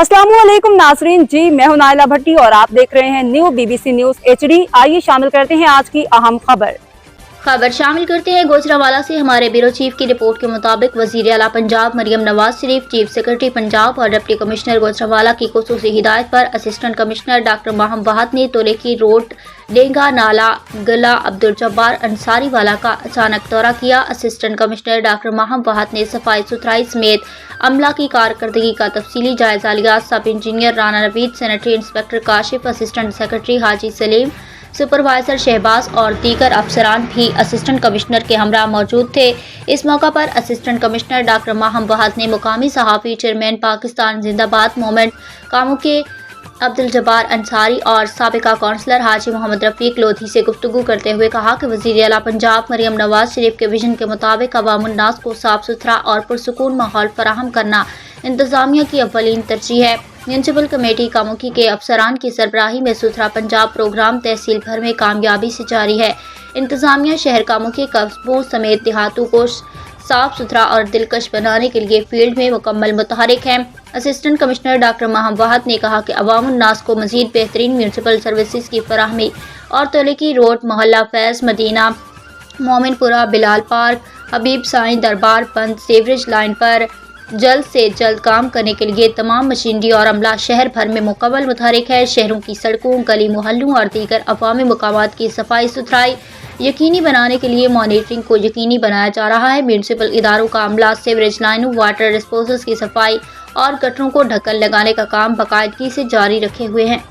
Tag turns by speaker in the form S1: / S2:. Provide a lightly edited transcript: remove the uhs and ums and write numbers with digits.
S1: अस्सलाम वालेकुम नाजरीन जी, मैं हूं नाइला भट्टी और आप देख रहे हैं न्यू BBC न्यूज़ HD। आइए शामिल करते हैं आज की अहम खबर
S2: शामिल करते हैं गुजरांवाला से। हमारे ब्यूरो चीफ की रिपोर्ट के मुताबिक वजीर आला पंजाब मरियम नवाज शरीफ, चीफ सेक्रेटरी पंजाब और डिप्टी कमिश्नर गुजरांवाला की खुसूसी हिदायत पर असिस्टेंट कमिश्नर डॉक्टर माहम वहाद ने तोलेकी रोड, डेंगा नाला, गला अब्दुल जब्बार अंसारी वाला का अचानक दौरा किया। असिस्टेंट कमिश्नर डॉक्टर माहम वहाद ने सफाई सुथराई समेत अमला की कारकर्दगी का तफसीली जायजा लिया। Sub engineer Rana Naveed, sanitary inspector Kashif, assistant secretary Haji Saleem, supervisor Shahbaz और दीगर अफसरान भी असिस्टेंट कमिश्नर के हमरा मौजूद थे। इस मौका पर असिस्टेंट कमिश्नर डॉक्टर माहम वहाद ने मुकामी सहाफ़ी, चेयरमैन पाकिस्तान जिंदाबाद मूवमेंट कामों के अब्दुल जब्बार अंसारी और साबिका काउंसलर हाजी मोहम्मद रफीक लोधी से गुफ्तगू करते हुए कहा कि वज़ीर आला पंजाब मरियम नवाज शरीफ के विजन के मुताबिक अवामुन्नास को साफ सुथरा और पुरसुकून माहौल फराहम करना इंतजामिया की अव्वलीन तरजीह है। म्यूनसिपल कमेटी कामुकी के अफसरान की सरबराही में सुथरा पंजाब प्रोग्राम तहसील भर में कामयाबी से जारी है। इंतजामिया शहर कामुकी कस्बों समेत देहातों को साफ सुथरा और दिलकश बनाने के लिए फील्ड में मुकम्मल मुतहरिक है। असिस्टेंट कमिश्नर डॉक्टर माहम वहाद ने कहा कि अवामुन्नास को मजीद बेहतरीन म्यूनसिपल सर्विसेज की फराहमी और तोलेकी रोड, मोहल्ला फैज़, मदीना, मोमिनपुरा, बिलाल पार्क, हबीब साईं दरबार बंद, सीवरेज लाइन पर जल्द से जल्द काम करने के लिए तमाम मशीनरी और अमला शहर भर में मुकम्मल मुतहरिक है। शहरों की सड़कों, गली मोहल्लों और दीगर अवामी मकामात की सफाई सुथराई यकीनी बनाने के लिए मॉनिटरिंग को यकीनी बनाया जा रहा है। म्यूनसिपल इदारों का अमला सीवरेज लाइनों, वाटर डिस्पोजल्स की सफाई और गटरों को ढक्कन लगाने का काम बाकायदगी से जारी रखे हुए हैं।